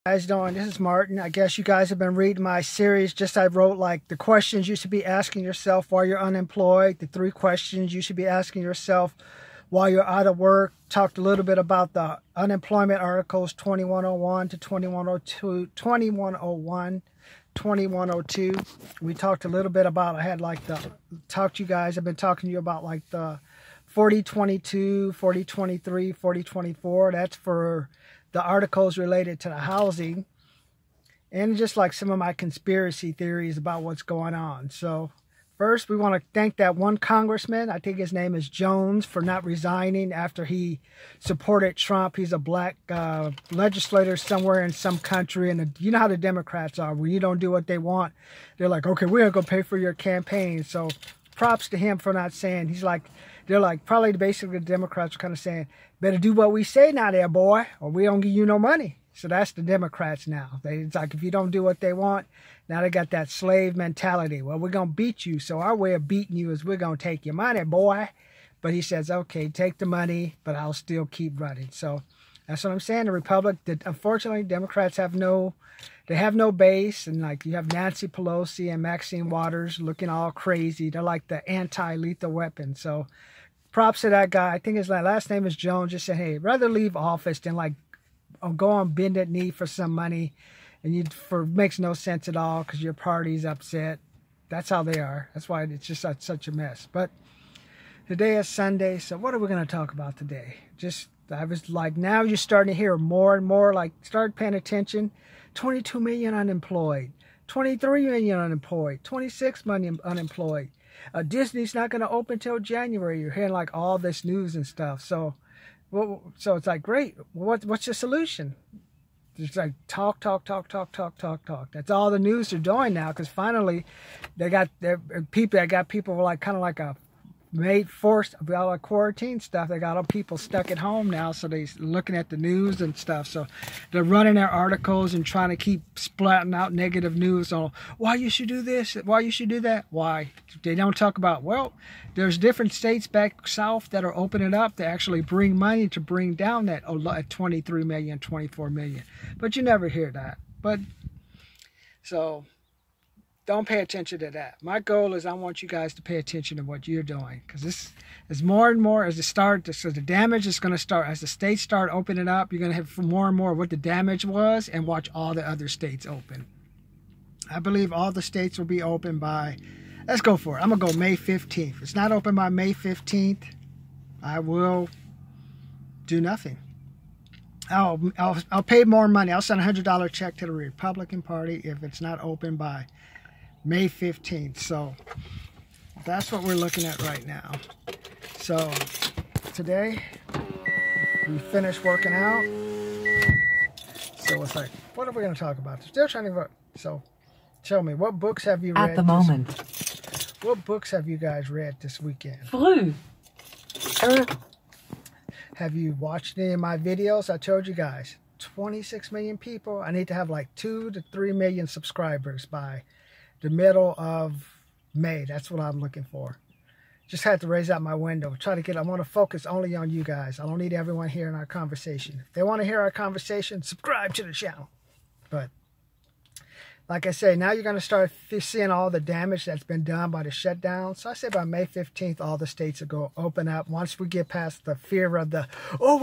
Guys doing? This is Martin. I guess you guys have been reading my series. I wrote like the questions you should be asking yourself while you're unemployed, the 3 questions you should be asking yourself while you're out of work. Talked a little bit about the unemployment articles 2101 to 2102, 2101, 2102. We talked a little bit about, I've been talking to you about like the 4022, 4023, 4024. That's for the articles related to the housing, and just like some of my conspiracy theories about what's going on. So first, we want to thank that one congressman, I think his name is Jones, for not resigning after he supported Trump. He's a black legislator somewhere in some country, and you know how the Democrats are. When you don't do what they want, they're like, okay, we're going to pay for your campaign. So props to him for not saying, they're like, probably basically the Democrats are kind of saying, better do what we say now there, boy, or we don't give you no money. So that's the Democrats now. It's like, if you don't do what they want, now they got that slave mentality. Well, we're going to beat you, so our way of beating you is we're going to take your money, boy. But he says, okay, take the money, but I'll still keep running. So that's what I'm saying. The Republic, unfortunately, Democrats have no base. And like, you have Nancy Pelosi and Maxine Waters looking all crazy. They're like the anti-lethal weapon. So props to that guy. I think his last name is Jones. Just said, hey, rather leave office than like go on bended knee for some money, and makes no sense at all because your party's upset. That's how they are. That's why it's just such a mess. But today is Sunday, so what are we going to talk about today? I was like, now you're starting to hear more and more, like, start paying attention. 22 million unemployed, 23 million unemployed, 26 million unemployed. Disney's not going to open till January. You're hearing like all this news and stuff. So it's like, great. What's the solution? It's like talk. That's all the news are doing now, because finally they got people like kind of like a forced about like quarantine stuff. They got all people stuck at home now, so they're looking at the news and stuff. So they're running their articles and trying to keep splatting out negative news on why you should do this, why you should do that. Why they don't talk about, well, there's different states back south that are opening up to actually bring money to bring down that 23 million, 24 million. But you never hear that. But so don't pay attention to that. My goal is I want you guys to pay attention to what you're doing, because this is more and more as the damage is going to start. As the states start opening up, you're going to have more and more what the damage was, and watch all the other states open. I believe all the states will be open by, let's go for it. I'm going to go May 15th. If it's not open by May 15th, I will do nothing. I'll pay more money. I'll send a $100 check to the Republican Party if it's not open by May 15th. So that's what we're looking at right now. So today we finished working out. So it's like, what are we going to talk about? Still trying to vote. So tell me, what books have you read? At the moment. What books have you guys read this weekend? Früh. Have you watched any of my videos? I told you guys, 26 million people. I need to have like 2 to 3 million subscribers by the middle of May. That's what I'm looking for. Just had to raise out my window. I want to focus only on you guys. I don't need everyone hearing our conversation. If they want to hear our conversation, subscribe to the channel. But like I say, now you're going to start seeing all the damage that's been done by the shutdown. So I say by May 15th, all the states will go open up. Once we get past the fear of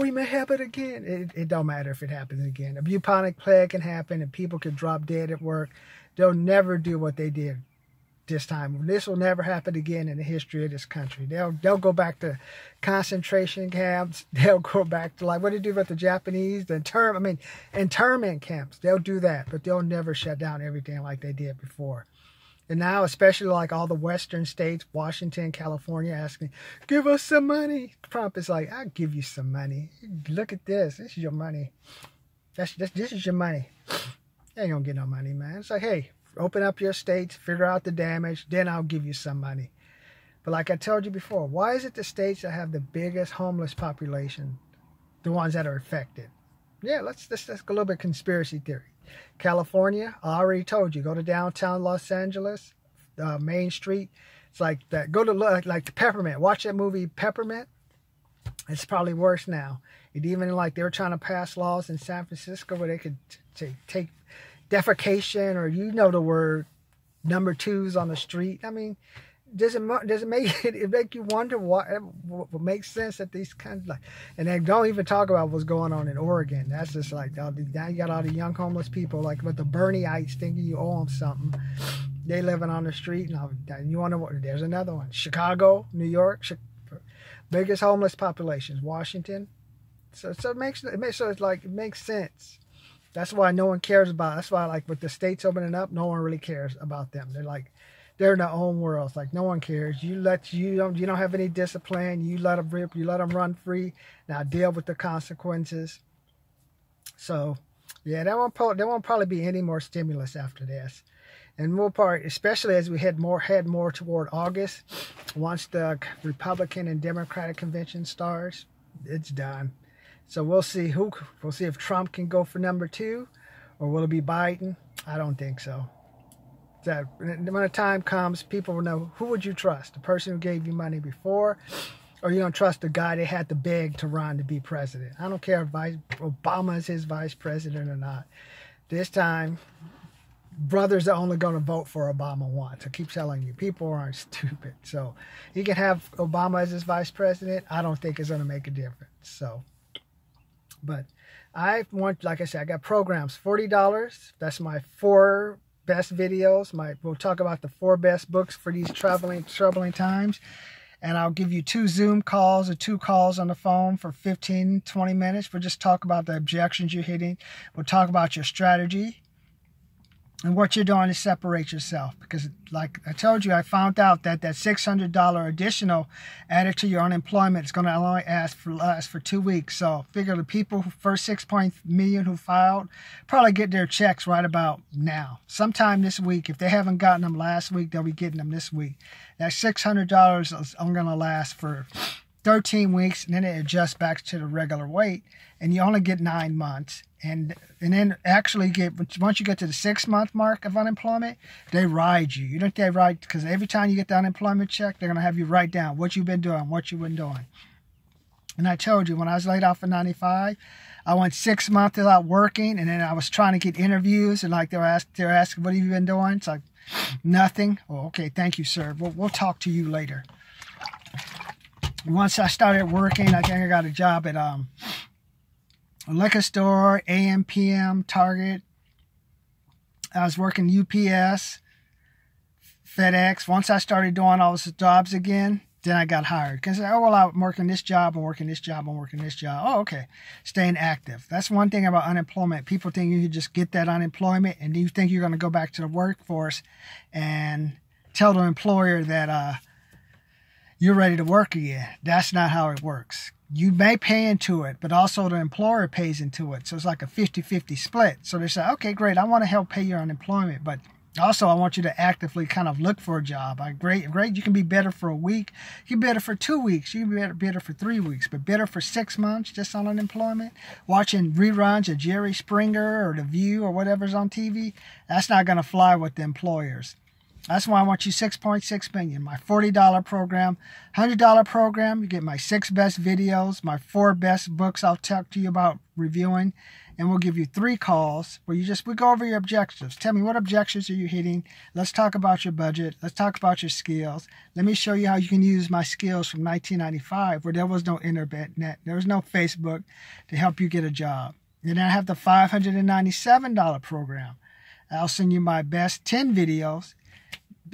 we may have it again. It don't matter if it happens again. A bubonic plague can happen and people can drop dead at work. They'll never do what they did this time. This will never happen again in the history of this country. They'll go back to concentration camps. They'll go back to like what they do with the Japanese, internment camps. They'll do that, but they'll never shut down everything like they did before. And now, especially like all the Western states, Washington, California, asking, give us some money. Trump is like, I'll give you some money. Look at this. This is your money. This is your money. You ain't gonna get no money, man. It's like, hey, open up your states, figure out the damage, then I'll give you some money. But like I told you before, why is it the states that have the biggest homeless population, the ones that are affected? Yeah, let's go a little bit conspiracy theory. California, I already told you, go to downtown Los Angeles, Main Street. It's like that. Go to like the Peppermint. Watch that movie Peppermint. It's probably worse now. And even like they were trying to pass laws in San Francisco where they could take defecation, or you know the word, number twos on the street. I mean, does it make you wonder what makes sense that these kinds of, like, and they don't even talk about what's going on in Oregon. That's just like, now you got all the young homeless people like with the Bernieites thinking you owe them something. They living on the street. And you wonder what, there's another one. Chicago, New York, biggest homeless populations. Washington. So it makes sense. That's why no one cares about it. That's why, like, with the states opening up, no one really cares about them. They're in their own worlds. Like, no one cares. You don't have any discipline. You let them rip. You let them run free. Now deal with the consequences. So, yeah, there won't probably be any more stimulus after this. And we'll probably, especially as we head more toward August, once the Republican and Democratic convention starts, it's done. So we'll see if Trump can go for number 2, or will it be Biden? I don't think so. That when the time comes, people will know, who would you trust? The person who gave you money before, or you don't trust the guy they had to beg to run to be president? I don't care if Obama is his vice president or not. This time, brothers are only going to vote for Obama once. I keep telling you, people aren't stupid. So he can have Obama as his vice president. I don't think it's going to make a difference. So, but like I said, I got programs, $40. That's my 4 best videos. We'll talk about the 4 best books for these troubling times. And I'll give you 2 Zoom calls or 2 calls on the phone for 15, 20 minutes. We'll just talk about the objections you're hitting. We'll talk about your strategy and what you're doing to separate yourself. Because like I told you, I found out that $600 additional added to your unemployment is going to only last for 2 weeks. So figure the people first 6 million who filed probably get their checks right about now. Sometime this week. If they haven't gotten them last week, they'll be getting them this week. That $600 is only going to last for 13 weeks, and then it adjusts back to the regular rate, and you only get 9 months. And then actually once you get to the 6-month mark of unemployment, they ride you. You don't they ride, because every time you get the unemployment check, they're going to have you write down what you've been doing, what you've been doing. And I told you, when I was laid off in 95, I went 6 months without working, and then I was trying to get interviews, and like they're asking, what have you been doing? It's like, nothing. Oh, okay, thank you, sir. We'll talk to you later. Once I started working, I think I got a job at a liquor store, AM, PM, Target. I was working UPS, FedEx. Once I started doing all those jobs again, then I got hired. Because, oh, well, I'm working this job, I'm working this job, I'm working this job. Oh, okay. Staying active. That's one thing about unemployment. People think you can just get that unemployment and you think you're going to go back to the workforce and tell the employer that you're ready to work again. That's not how it works. You may pay into it, but also the employer pays into it. So it's like a 50-50 split. So they say, okay, great, I want to help pay your unemployment, but also I want you to actively kind of look for a job. Great, you can be better for a week. You can be better for 2 weeks. You can be better for 3 weeks, but better for 6 months just on unemployment, watching reruns of Jerry Springer or The View or whatever's on TV, that's not going to fly with the employers. That's why I want you $6.6 million. My $40 program, $100 program, you get my 6 best videos, my 4 best books I'll talk to you about reviewing, and we'll give you 3 calls where we go over your objectives. Tell me, what objectives are you hitting? Let's talk about your budget. Let's talk about your skills. Let me show you how you can use my skills from 1995 where there was no internet, there was no Facebook to help you get a job. And then I have the $597 program. I'll send you my best 10 videos,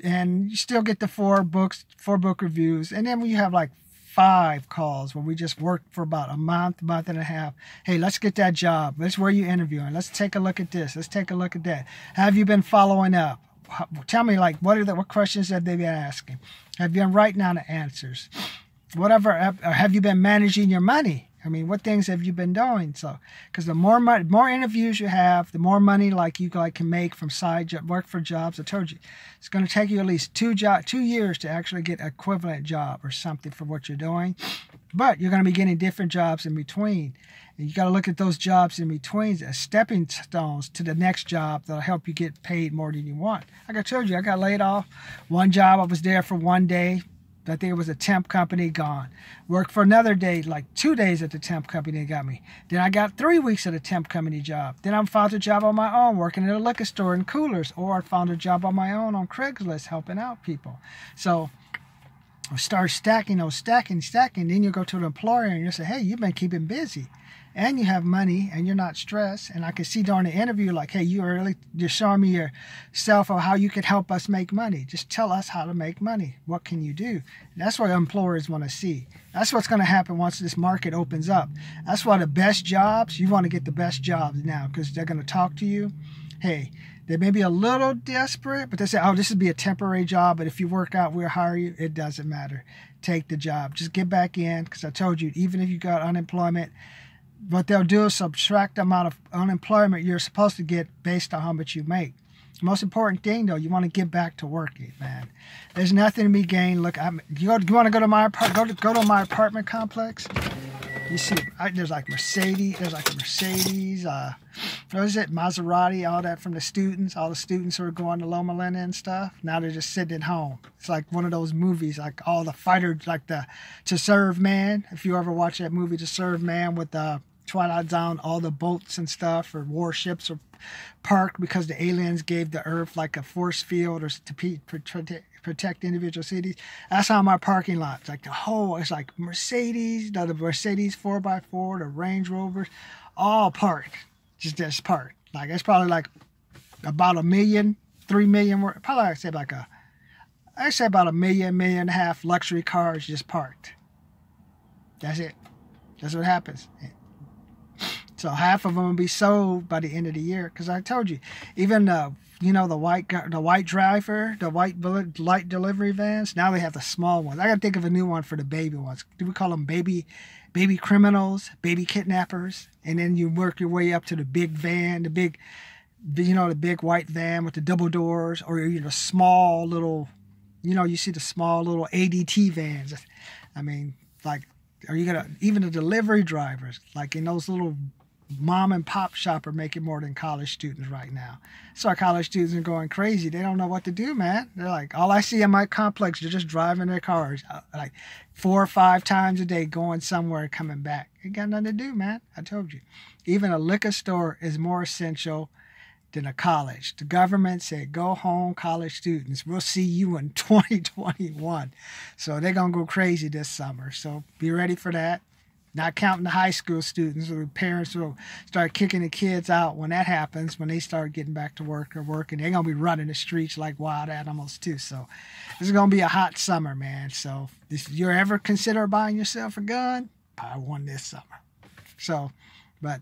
and you still get the 4 book reviews. And then we have like 5 calls where we just work for about a month and a half. Hey, let's get that job. Let's where you interviewing. Let's take a look at this. Let's take a look at that. Have you been following up? Tell me, like, what questions have they been asking? Have you been writing down the answers? Whatever. Have you been managing your money? I mean, what things have you been doing? So, because the more interviews you have, the more money you can make from work for jobs. I told you, it's going to take you at least 2 years to actually get an equivalent job or something for what you're doing. But you're going to be getting different jobs in between. And you got to look at those jobs in between as stepping stones to the next job that'll help you get paid more than you want. Like I told you, I got laid off. One job, I was there for 1 day. I think it was a temp company, gone. Worked for another day, like 2 days at the temp company, they got me. Then I got 3 weeks at a temp company job. Then I found a job on my own, working at a liquor store in coolers. Or I found a job on my own on Craigslist, helping out people. So I start stacking. Then you go to the employer and you say, hey, you've been keeping busy. And you have money and you're not stressed. And I can see during the interview, like, hey, you're showing me yourself of how you could help us make money. Just tell us how to make money. What can you do? And that's what employers want to see. That's what's going to happen once this market opens up. That's why the best jobs, you want to get the best jobs now, because they're going to talk to you. Hey, they may be a little desperate, but they say, oh, this would be a temporary job, but if you work out, we'll hire you. It doesn't matter. Take the job. Just get back in, because I told you, even if you got unemployment, what they'll do is subtract the amount of unemployment you're supposed to get based on how much you make. The most important thing, though, you want to get back to working, man. There's nothing to be gained. Look, you want to go to my apartment complex? You see, there's like Mercedes. There's like a Mercedes. What is it? Maserati. All that from the students. All the students who are going to Loma Linda and stuff. Now they're just sitting at home. It's like one of those movies, like all the fighters, like the To Serve Man. If you ever watch that movie, To Serve Man, with the Twilight Zone, all the boats and stuff or warships are parked because the aliens gave the Earth like a force field or to protect individual cities. That's how my parking lot's like. It's like Mercedes, the Mercedes 4x4, the Range Rovers, all parked. Just parked. Like, it's probably like about 3 million. Probably I'd say about 1.5 million luxury cars just parked. That's it. That's what happens. So half of them will be sold by the end of the year. Because I told you, even the white driver, the white light delivery vans. Now they have the small ones. I got to think of a new one for the baby ones. Do we call them baby criminals, baby kidnappers? And then you work your way up to the big van, the big white van with the double doors, or small little, you see the small little ADT vans. I mean, like, are you gonna, even the delivery drivers, like in those little mom and pop shop, are making more than college students right now. So our college students are going crazy. They don't know what to do, man. They're like, all I see in my complex, they're just driving their cars like 4 or 5 times a day, going somewhere and coming back. Ain't got nothing to do, man. I told you. Even a liquor store is more essential than a college. The government said, go home, college students. We'll see you in 2021. So they're going to go crazy this summer. So be ready for that. Not counting the high school students, or the parents will start kicking the kids out when that happens, when they start getting back to work or working. They're going to be running the streets like wild animals too. So this is going to be a hot summer, man. So if you ever consider buying yourself a gun, buy one this summer. So, but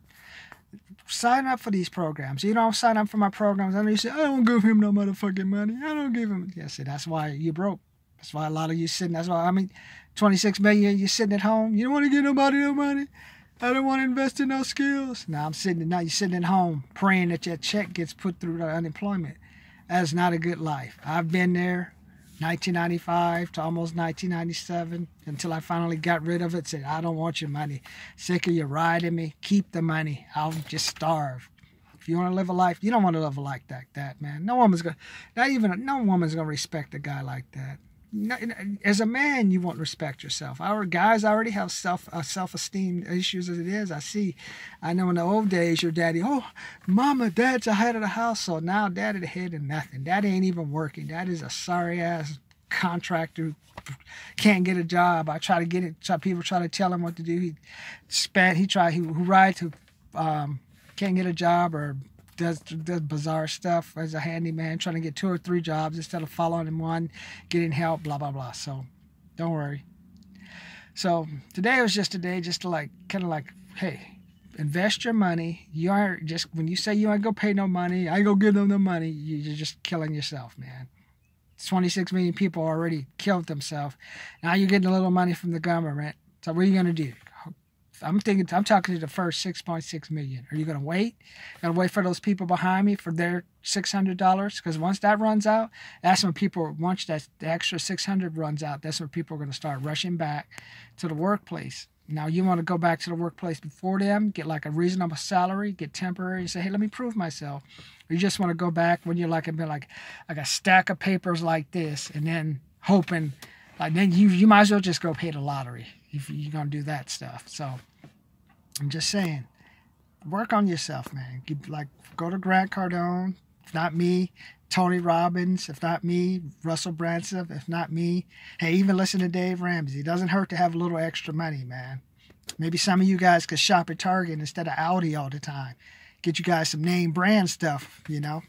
sign up for these programs. You don't sign up for my programs. I know you say, I don't give him no motherfucking money. I don't give him. Yeah, see, that's why you broke. That's why a lot of you sitting. That's why, 26 million, you're sitting at home. You don't want to give nobody no money. I don't want to invest in no skills. Now you're sitting at home praying that your check gets put through the unemployment. That's not a good life. I've been there, 1995 to almost 1997, until I finally got rid of it. Said, I don't want your money. Sick of you riding me. Keep the money. I'll just starve. If you want to live a life, you don't want to live a life like that, man. No woman's gonna respect a guy like that. As a man, you won't respect yourself. Our guys already have self-esteem issues as it is. I know in the old days, your daddy, oh, mama, dad's the head of the house. So now daddy the head of nothing. Daddy ain't even working. Dad is a sorry-ass contractor who can't get a job. I try to get it. People try to tell him what to do. Who rides who can't get a job, or does bizarre stuff as a handyman, trying to get 2 or 3 jobs instead of following in one, getting help, blah, blah, blah. So don't worry. So today was just a day just to hey, invest your money. You aren't just, when you say you ain't gonna pay no money, I ain't gonna give them the money, you're just killing yourself, man. 26 million people already killed themselves. Now you're getting a little money from the government. So what are you gonna do? I'm talking to the first 6.6 million. Are you going to wait? Going to wait for those people behind me for their $600? Because once that runs out, that's when once the extra 600 runs out, that's when people are going to start rushing back to the workplace. Now, you want to go back to the workplace before them, get like a reasonable salary, get temporary, and say, hey, let me prove myself. Or you just want to go back when you're like a stack of papers like this, and then hoping, Like, then you might as well just go pay the lottery if you're going to do that stuff. So I'm just saying, work on yourself, man. Like, go to Grant Cardone, if not me, Tony Robbins, if not me, Russell Brunson, if not me. Hey, even listen to Dave Ramsey. It doesn't hurt to have a little extra money, man. Maybe some of you guys could shop at Target instead of Audi all the time. Get you guys some name brand stuff, you know.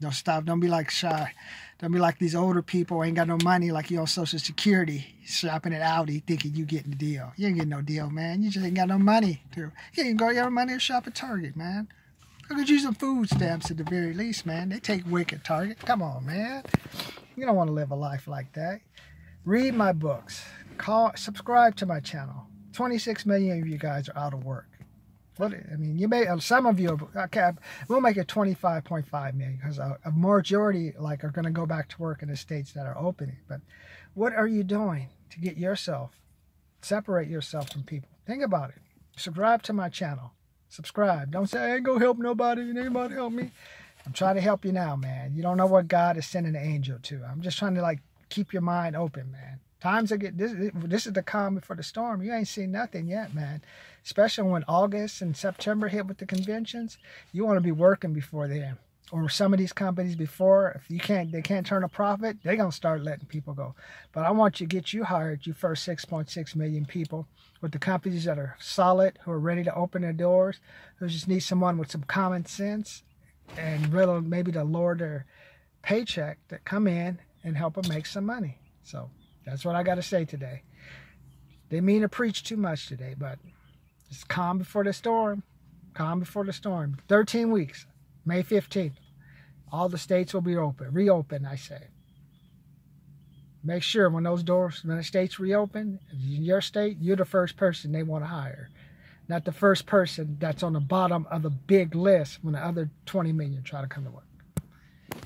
Don't be like shy. Don't be like these older people who ain't got no money, like you on Social Security, shopping at Audi thinking you getting the deal. You ain't getting no deal, man. You just ain't got no money. You can go your money and shop at Target, man. I could use some food stamps at the very least, man. They take WIC at Target. Come on, man. You don't want to live a life like that. Read my books. Subscribe to my channel. 26 million of you guys are out of work. What, I mean, you may, some of you, okay, we'll make it 25.5 million because a majority like are going to go back to work in the states that are opening. But what are you doing to get yourself, separate yourself from people? Think about it. Subscribe to my channel. Subscribe. Don't say, I ain't going to help nobody. Anybody help me? I'm trying to help you now, man. You don't know what God is sending an angel to. I'm just trying to, like, keep your mind open, man. Times are this is the calm before the storm. You ain't seen nothing yet, man. Especially when August and September hit with the conventions. You want to be working before then. Or some of these companies before, if they can't turn a profit, they're going to start letting people go. But I want you to get you hired, you first 6.6 million people, with the companies that are solid, who are ready to open their doors, who just need someone with some common sense and really maybe to lower their paycheck to come in and help them make some money. So that's what I got to say today. Didn't mean to preach too much today, but it's calm before the storm. Calm before the storm. 13 weeks. May 15th. All the states will be open. Reopen, I say. Make sure when the states reopen, in your state, you're the first person they want to hire. Not the first person that's on the bottom of the big list when the other 20 million try to come to work.